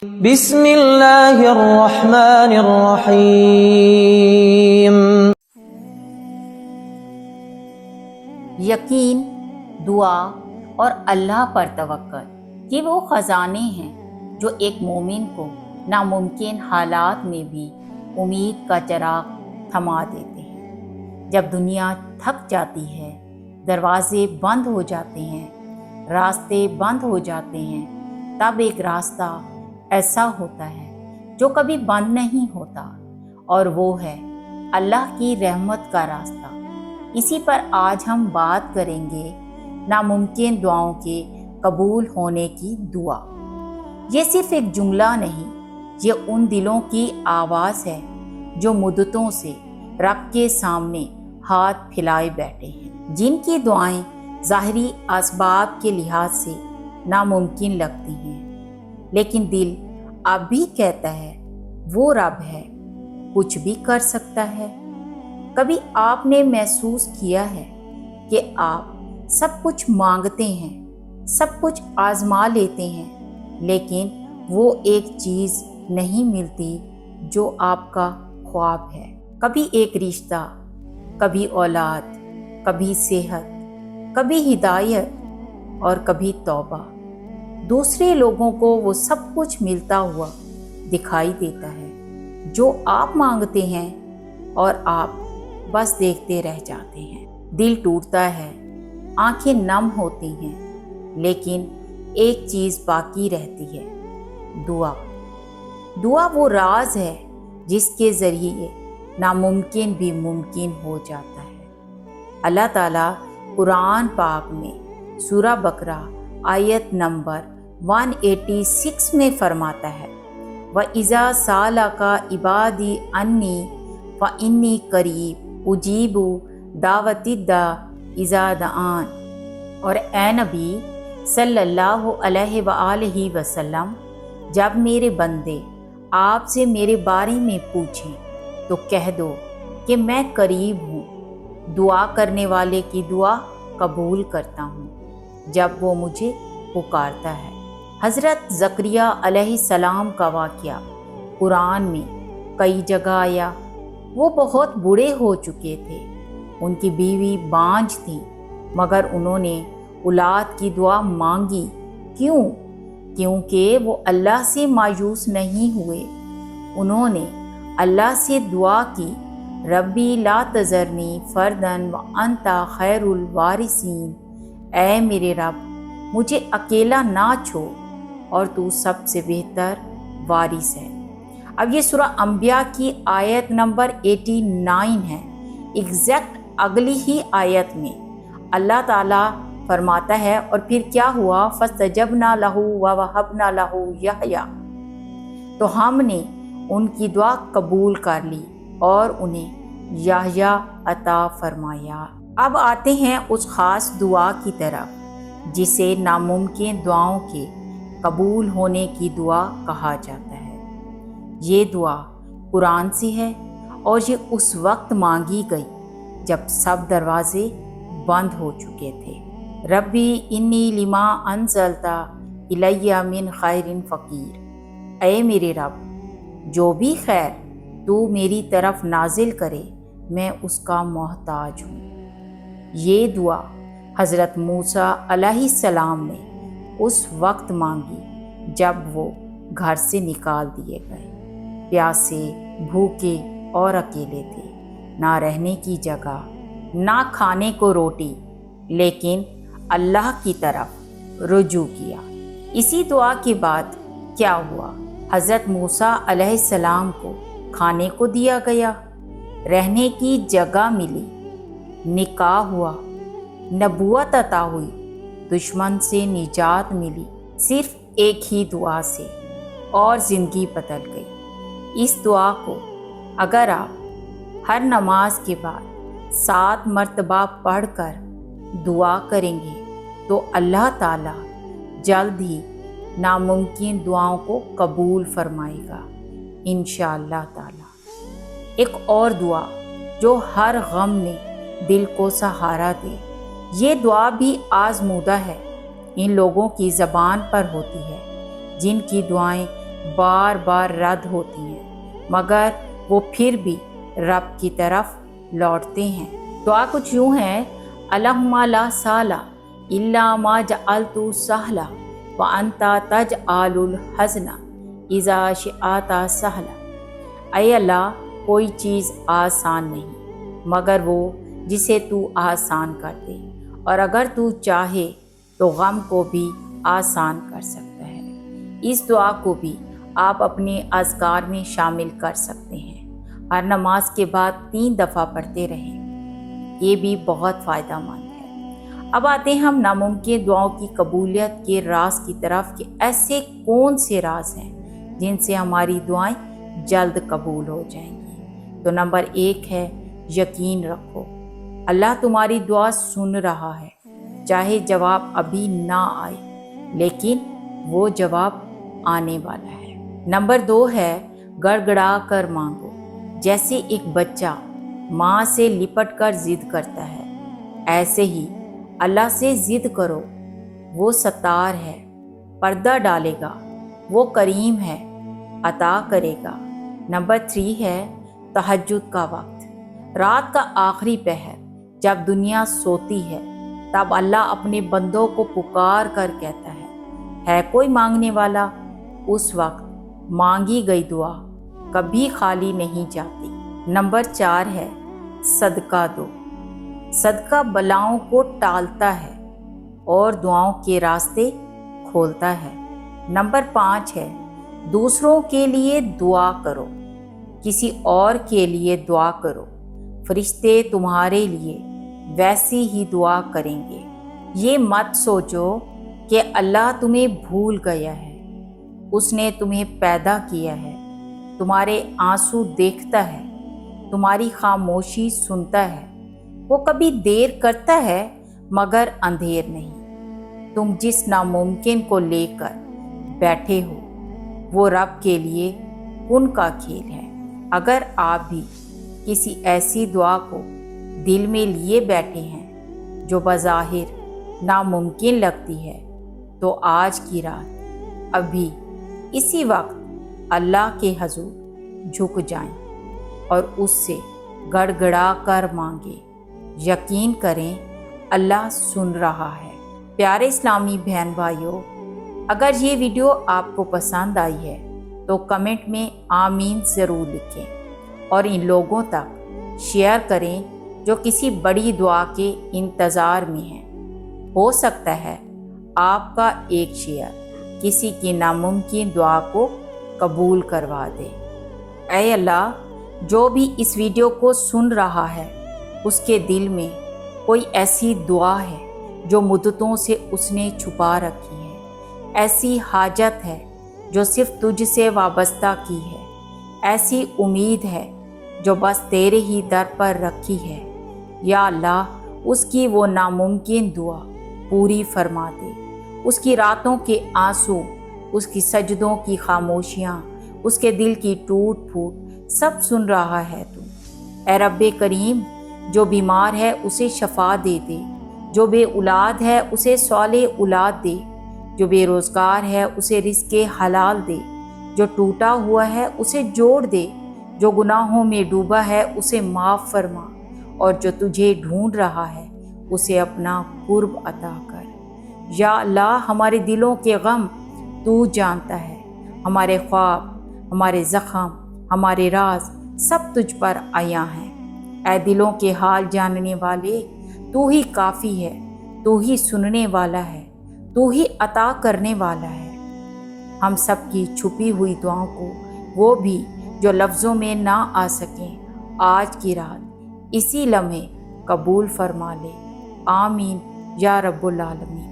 بسم اللہ الرحمن الرحیم۔ یقین، دعا اور اللہ پر توکل یہ وہ خزانے ہیں جو ایک مومن کو ناممکن حالات میں بھی امید کا چراغ تھما دیتے ہیں۔ جب دنیا تھک جاتی ہے، دروازے بند ہو جاتے ہیں، راستے بند ہو جاتے ہیں، تب ایک راستہ ایسا ہوتا ہے جو کبھی بند نہیں ہوتا، اور وہ ہے اللہ کی رحمت کا راستہ۔ اسی پر آج ہم بات کریں گے ناممکن دعاؤں کے قبول ہونے کی دعا۔ یہ صرف ایک جملہ نہیں، یہ ان دلوں کی آواز ہے جو مدتوں سے رب کے سامنے ہاتھ پھیلائے بیٹھے ہیں، جن کی دعائیں ظاہری اسباب کے لحاظ سے ناممکن لگتی ہیں، لیکن دل اب بھی کہتا ہے وہ رب ہے، کچھ بھی کر سکتا ہے۔ کبھی آپ نے محسوس کیا ہے کہ آپ سب کچھ مانگتے ہیں، سب کچھ آزما لیتے ہیں، لیکن وہ ایک چیز نہیں ملتی جو آپ کا خواب ہے؟ کبھی ایک رشتہ، کبھی اولاد، کبھی صحت، کبھی ہدایت اور کبھی توبہ۔ دوسرے لوگوں کو وہ سب کچھ ملتا ہوا دکھائی دیتا ہے جو آپ مانگتے ہیں، اور آپ بس دیکھتے رہ جاتے ہیں۔ دل ٹوٹتا ہے، آنکھیں نم ہوتی ہیں، لیکن ایک چیز باقی رہتی ہے، دعا۔ دعا وہ راز ہے جس کے ذریعے ناممکن بھی ممکن ہو جاتا ہے۔ اللہ تعالیٰ قرآن پاک میں سورہ بقرہ آیت نمبر 186 میں فرماتا ہے، وَإِذَا سَأَلَكَ عِبَادِي عَنِّي فَإِنِّي قَرِيبٌ أُجِيبُ دَعْوَتَ الدَّاعِ إِذَا دَعَانِ۔ اور اے نبی صلی اللہ علیہ وآلہ وسلم، جب میرے بندے آپ سے میرے بارے میں پوچھیں تو کہہ دو کہ میں قریب ہوں، دعا کرنے والے کی دعا قبول کرتا ہوں جب وہ مجھے پکارتا ہے۔ حضرت زکریا علیہ السلام کا واقعہ قرآن میں کئی جگہ آیا۔ وہ بہت بوڑھے ہو چکے تھے، ان کی بیوی بانجھ تھی، مگر انہوں نے اولاد کی دعا مانگی۔ کیوں؟ کیونکہ وہ اللہ سے مایوس نہیں ہوئے۔ انہوں نے اللہ سے دعا کی، ربی لا تذرنی فرداً وانت خیر الوارثین، اے میرے رب مجھے اکیلا نہ چھوڑ، اور تو سب سے بہتر وارث ہے۔ اب یہ سورہ انبیاء کی آیت نمبر 89 ہے۔ ایگزیکٹ اگلی ہی آیت میں اللہ تعالیٰ فرماتا ہے، اور پھر کیا ہوا؟ فَاسْتَجَبْنَا لَهُ وَوَهَبْنَا لَهُ يَحْيَىٰ، تو ہم نے ان کی دعا قبول کر لی اور انہیں یحییٰ عطا فرمایا۔ اب آتے ہیں اس خاص دعا کی طرف جسے ناممکن دعاؤں کے قبول ہونے کی دعا کہا جاتا ہے۔ یہ دعا قرآن سے ہے، اور یہ اس وقت مانگی گئی جب سب دروازے بند ہو چکے تھے۔ ربی انی لما انزلت الی من خیر فقیر، اے میرے رب جو بھی خیر تو میری طرف نازل کرے میں اس کا محتاج ہوں۔ یہ دعا حضرت موسیٰ علیہ السلام نے اس وقت مانگی جب وہ گھر سے نکال دیے گئے، پیاسے، بھوکے اور اکیلے تھے، نہ رہنے کی جگہ، نہ کھانے کو روٹی، لیکن اللہ کی طرف رجوع کیا۔ اسی دعا کے بعد کیا ہوا؟ حضرت موسیٰ علیہ السلام کو کھانے کو دیا گیا، رہنے کی جگہ ملی، نکاح ہوا، نبوت عطا ہوئی، دشمن سے نجات ملی، صرف ایک ہی دعا سے، اور زندگی بدل گئی۔ اس دعا کو اگر آپ ہر نماز کے بعد 7 مرتبہ پڑھ کر دعا کریں گے تو اللہ تعالیٰ جلد ہی ناممکن دعاؤں کو قبول فرمائے گا انشاءاللہ تعالیٰ۔ ایک اور دعا جو ہر غم میں دل کو سہارا دے، یہ دعا بھی آزمودہ ہے، ان لوگوں کی زبان پر ہوتی ہے جن کی دعائیں بار بار رد ہوتی ہیں، مگر وہ پھر بھی رب کی طرف لوٹتے ہیں۔ دعا کچھ یوں ہے: اللہم لا سہلا الا ما جعلت سہلا وانت تجعل الحزن اذا شئت سہلا۔ اے اللہ، کوئی چیز آسان نہیں مگر وہ جسے تو آسان کر دے، اور اگر تو چاہے تو غم کو بھی آسان کر سکتا ہے۔ اس دعا کو بھی آپ اپنے اذکار میں شامل کر سکتے ہیں۔ ہر نماز کے بعد 3 دفعہ پڑھتے رہیں، یہ بھی بہت فائدہ مند ہے۔ اب آتے ہیں ہم ناممکن دعاؤں کی قبولیت کے راز کی طرف کہ ایسے کون سے راز ہیں جن سے ہماری دعائیں جلد قبول ہو جائیں گی۔ تو نمبر 1 ہے یقین رکھو، اللہ تمہاری دعا سن رہا ہے، چاہے جواب ابھی نہ آئے لیکن وہ جواب آنے والا ہے۔ نمبر 2 ہے گڑ گڑا کر مانگو، جیسے ایک بچہ ماں سے لپٹ کر ضد کرتا ہے، ایسے ہی اللہ سے ضد کرو۔ وہ ستار ہے، پردہ ڈالے گا، وہ کریم ہے، عطا کرے گا۔ نمبر 3 ہے تہجد کا وقت، رات کا آخری پہر جب دنیا سوتی ہے تب اللہ اپنے بندوں کو پکار کر کہتا ہے کوئی مانگنے والا؟ اس وقت مانگی گئی دعا کبھی خالی نہیں جاتی۔ نمبر 4 ہے صدقہ دو، صدقہ بلاؤں کو ٹالتا ہے اور دعاؤں کے راستے کھولتا ہے۔ نمبر 5 ہے دوسروں کے لیے دعا کرو، کسی اور کے لیے دعا کرو، فرشتے تمہارے لیے ویسی ہی دعا کریں گے۔ یہ مت سوچو کہ اللہ تمہیں بھول گیا ہے، اس نے تمہیں پیدا کیا ہے، تمہارے آنسو دیکھتا ہے، تمہاری خاموشی سنتا ہے۔ وہ کبھی دیر کرتا ہے مگر اندھیر نہیں۔ تم جس ناممکن کو لے کر بیٹھے ہو وہ رب کے لیے کن کا کھیل ہے۔ اگر آپ بھی کسی ایسی دعا کو دل میں لیے بیٹھے ہیں جو بظاہر ناممکن لگتی ہے تو آج کی رات ابھی اسی وقت اللہ کے حضور جھک جائیں اور اس سے گڑ گڑا کر مانگیں۔ یقین کریں اللہ سن رہا ہے۔ پیارے اسلامی بہن بھائیوں، اگر یہ ویڈیو آپ کو پسند آئی ہے تو کمنٹ میں آمین ضرور لکھیں اور ان لوگوں تک شیئر کریں جو کسی بڑی دعا کے انتظار میں ہیں۔ ہو سکتا ہے آپ کا ایک شیئر کسی کی ناممکن دعا کو قبول کروا دے۔ اے اللہ، جو بھی اس ویڈیو کو سن رہا ہے اس کے دل میں کوئی ایسی دعا ہے جو مدتوں سے اس نے چھپا رکھی ہے، ایسی حاجت ہے جو صرف تجھ سے وابستہ کی ہے، ایسی امید ہے جو بس تیرے ہی در پر رکھی ہے۔ یا اللہ، اس کی وہ ناممکن دعا پوری فرما دے۔ اس کی راتوں کے آنسو، اس کی سجدوں کی خاموشیاں، اس کے دل کی ٹوٹ پھوٹ سب سن رہا ہے تو۔ اے رب کریم، جو بیمار ہے اسے شفا دے دے، جو بے اولاد ہے اسے صالح اولاد دے، جو بے روزگار ہے اسے رزق حلال دے، جو ٹوٹا ہوا ہے اسے جوڑ دے، جو گناہوں میں ڈوبا ہے اسے معاف فرما، اور جو تجھے ڈھونڈ رہا ہے اسے اپنا قرب عطا کر۔ یا اللہ، ہمارے دلوں کے غم تو جانتا ہے، ہمارے خواب، ہمارے زخم، ہمارے راز سب تجھ پر عیاں ہیں۔ اے دلوں کے حال جاننے والے، تو ہی کافی ہے، تو ہی سننے والا ہے، تو ہی عطا کرنے والا ہے۔ ہم سب کی چھپی ہوئی دعاؤں کو، وہ بھی جو لفظوں میں نہ آ سکیں، آج کی رات اسی لمحے قبول فرما لے۔ آمین یا رب العالمین۔